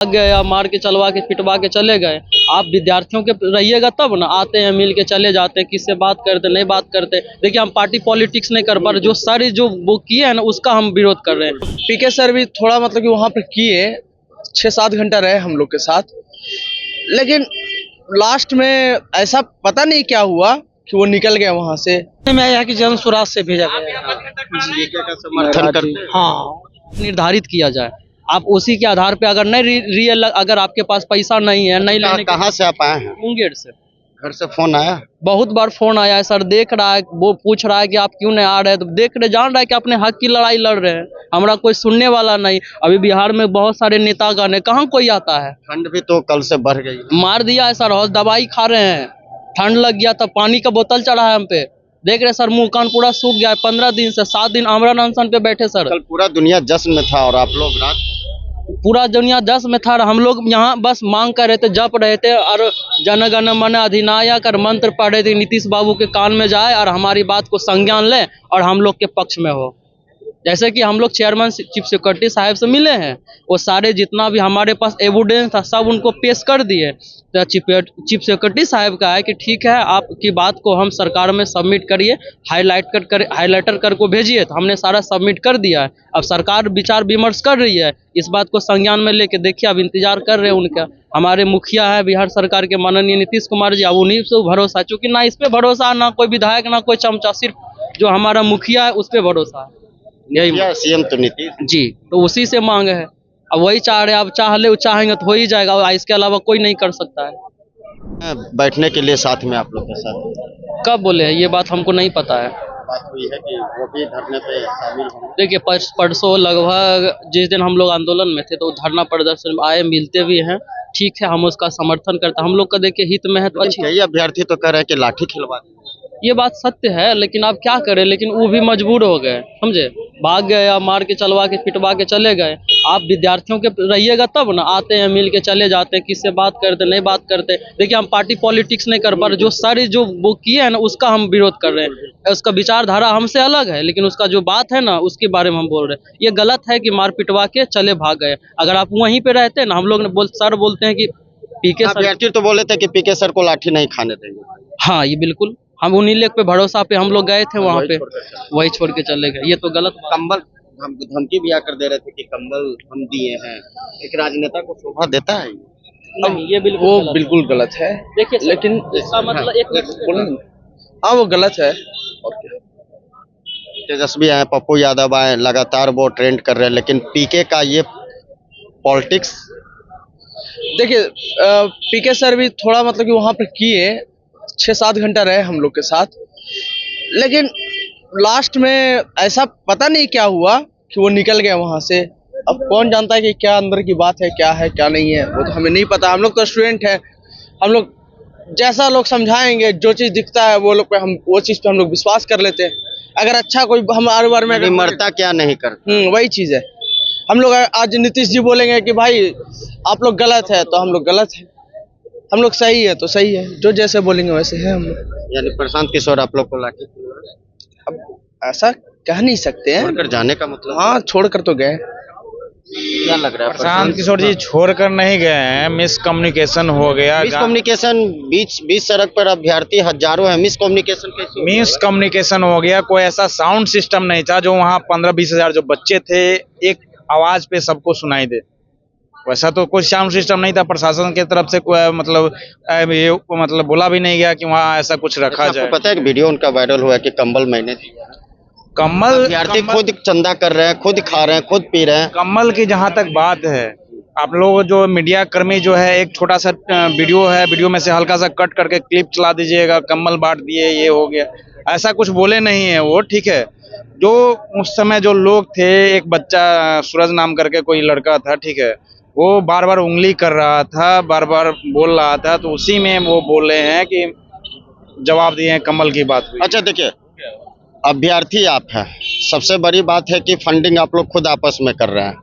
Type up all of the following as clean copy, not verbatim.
भाग गए या मार के चलवा के पिटवा के चले गए। आप विद्यार्थियों के रहिएगा तब ना, आते हैं मिल के चले जाते हैं, किससे बात करते नहीं बात करते। देखिए हम पार्टी पॉलिटिक्स नहीं कर पा रहे, जो सारी जो वो किए हैं ना उसका हम विरोध कर रहे हैं। पीके सर भी थोड़ा मतलब कि वहाँ पे किए 6-7 घंटा रहे हम लोग के साथ, लेकिन लास्ट में ऐसा पता नहीं क्या हुआ कि वो निकल गए वहाँ से। मैं यहाँ की जन स्वराज से भेजा गया समर्थन करते हाँ निर्धारित किया जाए। आप उसी के आधार पे अगर नहीं रियल, अगर आपके पास पैसा नहीं है नहीं लेने कहाँ से आप आए हैं? मुंगेर से। घर से फोन आया? बहुत बार फोन आया है सर, देख रहा है, वो पूछ रहा है कि आप क्यों नहीं आ रहे, तो देख रहे जान रहा है कि अपने हक की लड़ाई लड़ रहे हैं। हमारा कोई सुनने वाला नहीं। अभी बिहार में बहुत सारे नेतागण है, कहाँ कोई आता है। ठंड भी तो कल से बढ़ गई, मार दिया है सर, दवाई खा रहे हैं, ठंड लग गया था, पानी का बोतल चढ़ा है हम पे। देख रहे सर, मुंह कान पूरा सूख गया है। 15 दिन से 7 दिन आमरण अनशन पे बैठे सर। कल पूरा दुनिया जश्न में था और आप लोग रात? पूरा दुनिया जश्न में था, हम लोग यहाँ बस मांग कर रहे थे, जप रहे थे और जन गण मन अधिनायक और मंत्र पढ़ रहे थे। नीतीश बाबू के कान में जाए और हमारी बात को संज्ञान ले और हम लोग के पक्ष में हो। जैसे कि हम लोग चेयरमैन चीफ सेक्रेटरी साहब से मिले हैं, वो सारे जितना भी हमारे पास एविडेंस था सब उनको पेश कर दिए। तो चीफ सेक्रेटरी साहब का है कि ठीक है, आपकी बात को हम सरकार में सबमिट करिए, हाईलाइटर कर को भेजिए। तो हमने सारा सबमिट कर दिया है। अब सरकार विचार विमर्श कर रही है, इस बात को संज्ञान में लेके देखिए, अब इंतजार कर रहे हैं उनका। हमारे मुखिया है बिहार सरकार के माननीय नीतीश कुमार जी, अब उन्हीं से भरोसा, चूंकि ना इस पे भरोसा, ना कोई विधायक, ना कोई चमचा, सिर्फ जो हमारा मुखिया है उस पर भरोसा है। यही सीएम तो नीतीश जी, तो उसी से मांग है। अब वही चाह रहे हैं, अब चाहेंगे तो हो ही जाएगा, इसके अलावा कोई नहीं कर सकता है। बैठने के लिए साथ में आप लोग के साथ कब बोले हैं ये बात हमको नहीं पता है। बात हुई है कि वो भी धरने पे शामिल होंगे? देखिए परसों लगभग जिस दिन हम लोग आंदोलन में थे तो धरना प्रदर्शन में आए, मिलते भी हैं, ठीक है, हम उसका समर्थन करते हैं। हम लोग का देखिए हित में है तो अच्छी। कई अभ्यर्थी तो कह रहे हैं कि लाठी खिलवा दें। ये बात सत्य है, लेकिन आप क्या करें, लेकिन वो भी मजबूर हो गए, समझे, भाग गए या मार के चलवा के पिटवा के चले गए। आप विद्यार्थियों के रहिएगा तब ना, आते हैं मिल के चले जाते हैं, किससे बात करते नहीं बात करते। देखिए हम पार्टी पॉलिटिक्स नहीं कर पा रहे, जो सारी जो वो किए हैं ना उसका हम विरोध कर रहे हैं। उसका विचारधारा हमसे अलग है, लेकिन उसका जो बात है ना उसके बारे में हम बोल रहे हैं। ये गलत है कि मार पिटवा के चले भाग गए। अगर आप वहीं पे रहते ना, हम लोग सर बोलते हैं कि पीके सर, अभ्यर्थी तो बोले थे कि पीके सर को लाठी नहीं खाने देंगे। हाँ ये बिल्कुल, हम उन्हीं लेख पे भरोसा पे हम लोग गए थे वहाँ पे, वही छोड़ के चले गए। ये तो गलत बात। कंबल हमको धमकी भी आकर दे रहे थे कि कंबल हम दिए हैं, एक राजनेता को शोभा देता है? अब ये बिल्कुल वो बिल्कुल गलत है। देखिए लेकिन इसका मतलब एक हाँ वो गलत है। और क्या, तेजस्वी आए, पप्पू यादव आए, लगातार वो ट्रेंड कर रहे हैं, लेकिन पीके का ये पॉलिटिक्स देखिए, पीके सर भी थोड़ा मतलब कि वहाँ पे किए 6-7 घंटा रहे हम लोग के साथ, लेकिन लास्ट में ऐसा पता नहीं क्या हुआ कि वो निकल गए वहाँ से। अब कौन जानता है कि क्या अंदर की बात है क्या नहीं है, वो तो हमें नहीं पता। हम लोग तो स्टूडेंट हैं, हम लोग जैसा लोग समझाएंगे, जो चीज़ दिखता है वो लोग पे हम वो चीज़ पे हम लोग विश्वास कर लेते हैं। अगर अच्छा कोई हमारे बारे में विमर्शा क्या नहीं कर, वही चीज़ है। हम लोग आज नीतीश जी बोलेंगे कि भाई आप लोग गलत है, तो हम लोग गलत है, हम लोग सही है तो सही है, जो जैसे बोलेंगे वैसे है हम लोग। यानी प्रशांत किशोर आप लोग को लाठी, अब ऐसा कह नहीं सकते हैं, छोड़कर जाने का मतलब? हाँ छोड़कर तो गए। क्या लग रहा है? प्रशांत किशोर जी छोड़कर नहीं गए हैं, मिसकम्युनिकेशन हो गया। मिसकम्युनिकेशन, बीच सड़क पर अभ्यर्थी हजारों है, मिसकम्युनिकेशन कैसे? मिसकम्युनिकेशन हो गया। कोई ऐसा साउंड सिस्टम नहीं था जो वहाँ 15-20 हजार जो बच्चे थे एक आवाज पे सबको सुनाई दे, वैसा तो कोई साउंड सिस्टम नहीं था। प्रशासन की तरफ से कोई मतलब बोला भी नहीं गया कि वहाँ ऐसा कुछ रखा जाए। पता है कि वीडियो उनका वायरल हुआ है कि कंबल मैंने दिया है, कम्बल अभ्यर्थी खुद चंदा कर रहे हैं, खुद खा रहे हैं, खुद पी रहे हैं। कम्बल की जहाँ तक बात है, आप लोग जो मीडिया कर्मी जो है, एक छोटा सा वीडियो है, वीडियो में से हल्का सा कट करके क्लिप चला दीजिएगा, कम्बल बांट दिए, ये हो गया, ऐसा कुछ बोले नहीं है वो। ठीक है, जो उस समय जो लोग थे, एक बच्चा सूरज नाम करके कोई लड़का था, ठीक है, वो बार बार उंगली कर रहा था, बार बार बोल रहा था, तो उसी में वो बोल रहे हैं कि जवाब दिए हैं, कमल की बात हुई। अच्छा देखिए, अभ्यर्थी आप हैं, सबसे बड़ी बात है कि फंडिंग आप लोग खुद आपस में कर रहे हैं,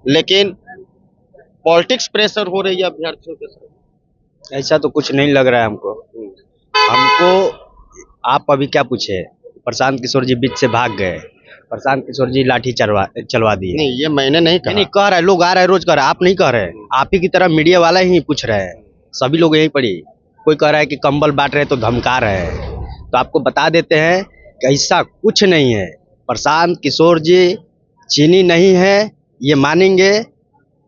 लेकिन पॉलिटिक्स प्रेशर हो रही है अभ्यर्थियों के साथ। ऐसा तो कुछ नहीं लग रहा है हमको। आप अभी क्या पूछे, प्रशांत किशोर जी बीच से भाग गए, प्रशांत किशोर जी लाठी चलवा दिए। नहीं, ये मैंने नहीं कहा। नहीं कह रहे, लोग आ रहे हैं, रोज कह रहे हैं, आप नहीं कह रहे, आप ही की तरह मीडिया वाला ही पूछ रहे हैं, सभी लोग यही पढ़ी। कोई कह रहा है कि कंबल बांट रहे तो धमका रहे हैं, तो आपको बता देते हैं कि ऐसा कुछ नहीं है। प्रशांत किशोर जी चीनी नहीं है, ये मानेंगे,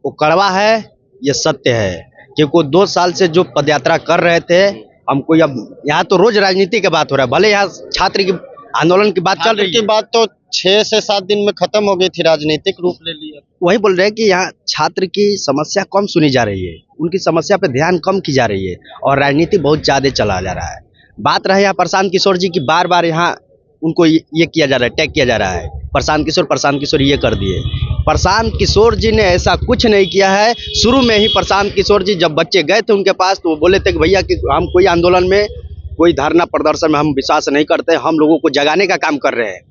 वो कड़वा है, ये सत्य है। क्योंकि वो 2 साल से जो पदयात्रा कर रहे थे, हमको अब यहाँ तो रोज राजनीति की बात हो रहा है, भले यहाँ छात्र की आंदोलन की बात चल रही की है, बात तो 6 से 7 दिन में खत्म हो गई थी, राजनीतिक रूप ले लिया। वही बोल रहे हैं कि यहाँ छात्र की समस्या कम सुनी जा रही है, उनकी समस्या पे ध्यान कम की जा रही है और राजनीति बहुत ज्यादा चला जा रहा है। बात रहे यहाँ प्रशांत किशोर जी की, बार बार यहाँ उनको ये किया जा रहा है, टैग किया जा रहा है, प्रशांत किशोर ये कर दिए। प्रशांत किशोर जी ने ऐसा कुछ नहीं किया है। शुरू में ही प्रशांत किशोर जी जब बच्चे गए थे उनके पास, तो वो बोले थे कि भैया कि हम कोई आंदोलन में, कोई धरना प्रदर्शन में हम विश्वास नहीं करते, हम लोगों को जगाने का काम कर रहे हैं,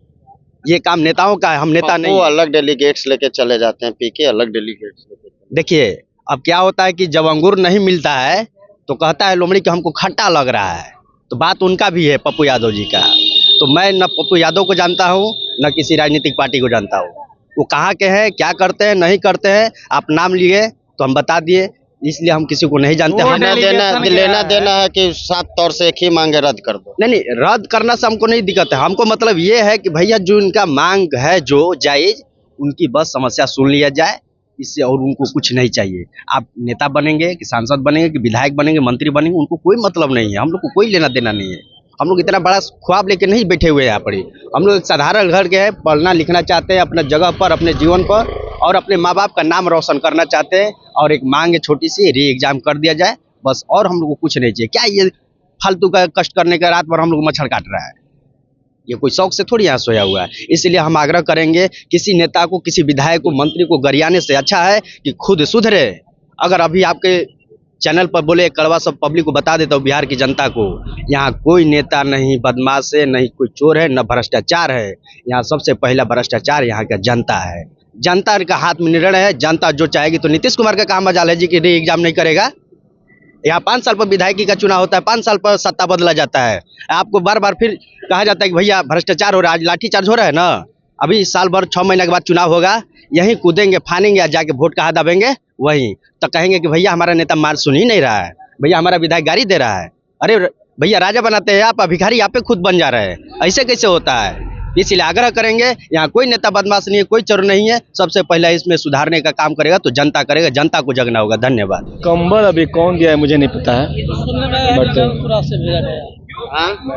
ये काम नेताओं का है, हम नेता नहीं वो है। अलग डेलीगेट्स लेके चले जाते हैं, पीके अलग डेलीगेट्स लेके। देखिए अब क्या होता है कि जब अंगूर नहीं मिलता है तो कहता है लोमड़ी कि हमको खट्टा लग रहा है, तो बात उनका भी है, पप्पू यादव जी का। तो मैं न पप्पू यादव को जानता हूँ न किसी राजनीतिक पार्टी को जानता हूँ, वो कहाँ के हैं, क्या करते हैं, नहीं करते हैं, आप नाम लिए तो हम बता दिए, इसलिए हम किसी को नहीं जानते। हम लेना देना है कि साफ तौर से एक ही मांगे रद्द कर दो। नहीं, रद्द करना से हमको नहीं दिक्कत है, हमको मतलब ये है कि भैया जो इनका मांग है जो जायज, उनकी बस समस्या सुन लिया जाए, इससे और उनको कुछ नहीं चाहिए। आप नेता बनेंगे कि सांसद बनेंगे कि विधायक बनेंगे, मंत्री बनेंगे, उनको कोई मतलब नहीं है, हम लोग को कोई लेना देना नहीं है। हम लोग इतना बड़ा ख्वाब लेके नहीं बैठे हुए यहाँ पर, हम लोग साधारण घर के हैं, पढ़ना लिखना चाहते हैं अपने जगह पर, अपने जीवन पर, और अपने माँ बाप का नाम रोशन करना चाहते हैं, और एक मांग है छोटी सी, री एग्जाम कर दिया जाए बस, और हम लोग को कुछ नहीं चाहिए। क्या ये फालतू का कष्ट करने का रात भर हम लोग मच्छर काट रहा है, ये कोई शौक से थोड़ी यहाँ सोया हुआ है। इसलिए हम आग्रह करेंगे, किसी नेता को, किसी विधायक को, मंत्री को गरियाने से अच्छा है कि खुद सुधरे। अगर अभी आपके चैनल पर बोले कड़वा, सब पब्लिक को बता देता हूँ, बिहार की जनता को, यहाँ कोई नेता नहीं बदमाश है, नहीं कोई चोर है, न भ्रष्टाचार है। यहाँ सबसे पहला भ्रष्टाचार यहाँ का जनता है, जनता का हाथ में निर्णय है। जनता जो चाहेगी, तो नीतीश कुमार का काम मजाल है जी कि री एग्जाम नहीं करेगा। यहाँ 5 साल पर विधायकी का चुनाव होता है, 5 साल पर सत्ता बदला जाता है, आपको बार बार फिर कहा जाता है कि भैया भ्रष्टाचार हो रहा है, आज लाठीचार्ज हो रहा है ना, अभी साल भर 6 महीने के बाद चुनाव होगा, यहीं कूदेंगे फानेंगे, जाके वोट कहाँ दबेंगे, वहीं तो कहेंगे कि भैया हमारा नेता मार सुन ही नहीं रहा है, भैया हमारा विधायक गाड़ी दे रहा है। अरे भैया राजा बनाते हैं आप, भिखारी आप पे खुद बन जा रहे हैं, ऐसे कैसे होता है। इसलिए आग्रह करेंगे, यहाँ कोई नेता बदमाश नहीं है, कोई चोर नहीं है, सबसे पहला इसमें सुधारने का काम करेगा तो जनता करेगा, जनता को जगना होगा। धन्यवाद। कंबल अभी कौन दिया है मुझे नहीं पता है, बट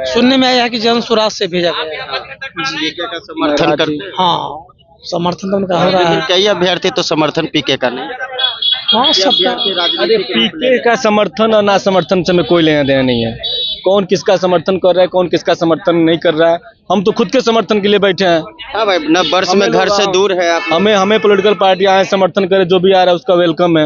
सुनने में आया है कि जन स्वराज से भेजा गया है। पीके का समर्थन करते हैं। हाँ, समर्थन तो उनका हो रहा लेकिन है। कई अभ्यर्थी तो समर्थन पीके का नहीं। हाँ, सब अरे पीके का समर्थन और ना समर्थन से में कोई लेना देना नहीं है। कौन किसका समर्थन कर रहा है, कौन किसका समर्थन नहीं कर रहा है, हम तो खुद के समर्थन के लिए बैठे हैं। हाँ भाई, न वर्ष में घर से दूर है आप। हमें पॉलिटिकल पार्टी आए समर्थन करे, जो भी आ रहा है उसका वेलकम है।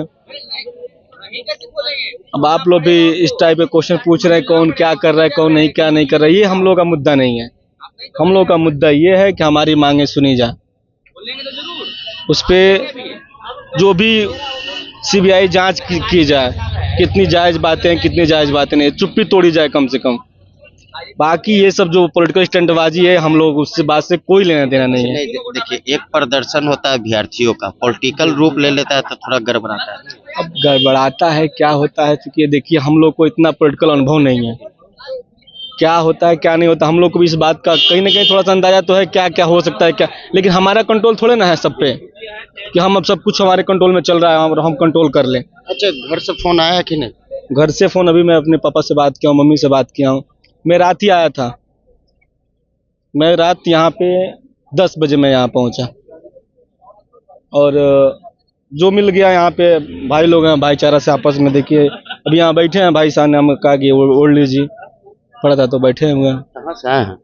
अब आप लोग भी इस टाइप के क्वेश्चन पूछ रहे हैं, कौन क्या कर रहा है, कौन नहीं क्या नहीं कर रहा है, ये हम लोग का मुद्दा नहीं है। हम लोग का मुद्दा ये है कि हमारी मांगे सुनी जाए, उस पे जो भी सीबीआई जांच की जाए, कितनी जायज बातें हैं, कितनी जायज बातें नहीं, चुप्पी तोड़ी जाए कम से कम। बाकी ये सब जो पॉलिटिकल स्टंटबाजी है, हम लोग उससे बात से कोई लेना देना नहीं है। देखिए, एक प्रदर्शन होता है अभ्यर्थियों का, पॉलिटिकल रूप ले लेता है तो थोड़ा गड़बड़ाता है। अब गड़बड़ाता है क्या होता है, क्योंकि देखिए हम लोग को इतना पॉलिटिकल अनुभव नहीं है, क्या होता है क्या नहीं होता, हम लोग को भी इस बात का कहीं ना कहीं थोड़ा सा अंदाजा तो है क्या क्या हो सकता है क्या, लेकिन हमारा कंट्रोल थोड़े ना है सब पे कि हम अब सब कुछ हमारे कंट्रोल में चल रहा है और हम कंट्रोल कर लें। अच्छा, घर से फोन आया कि नहीं? घर से फोन अभी मैं अपने पापा से बात किया हूँ, मम्मी से बात किया हूँ। मैं रात ही आया था, मैं रात यहाँ पे 10 बजे मैं यहाँ पहुँचा, और जो मिल गया यहाँ पे भाई लोग हैं, भाईचारा से आपस में। देखिए अभी यहाँ बैठे हैं भाई साहब ने हमें कहा कि ओढ़ लीजिए, पड़ा था तो बैठे हुए हैं। कहाँ से आए हैं?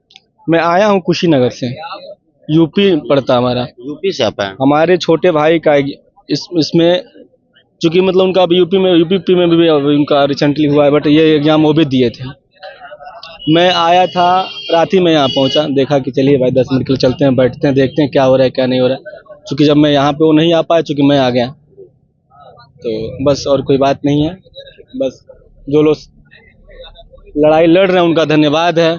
मैं आया हूँ कुशीनगर से, यूपी पड़ता हमारा। यूपी से आप आए हैं? हमारे छोटे भाई का इसमें चूंकि मतलब उनका अभी यूपी में भी उनका रिसेंटली हुआ है, बट ये एग्जाम वो भी दिए थे। मैं आया था रात ही में यहाँ पहुँचा, देखा कि चलिए भाई 10 मिनट के लिए चलते हैं, बैठते हैं, देखते हैं क्या हो रहा है क्या नहीं हो रहा है। चूँकि जब मैं यहाँ पे वो नहीं आ पाया, चूँकि मैं आ गया, तो बस और कोई बात नहीं है। बस जो लोग लड़ाई लड़ रहे हैं उनका धन्यवाद है।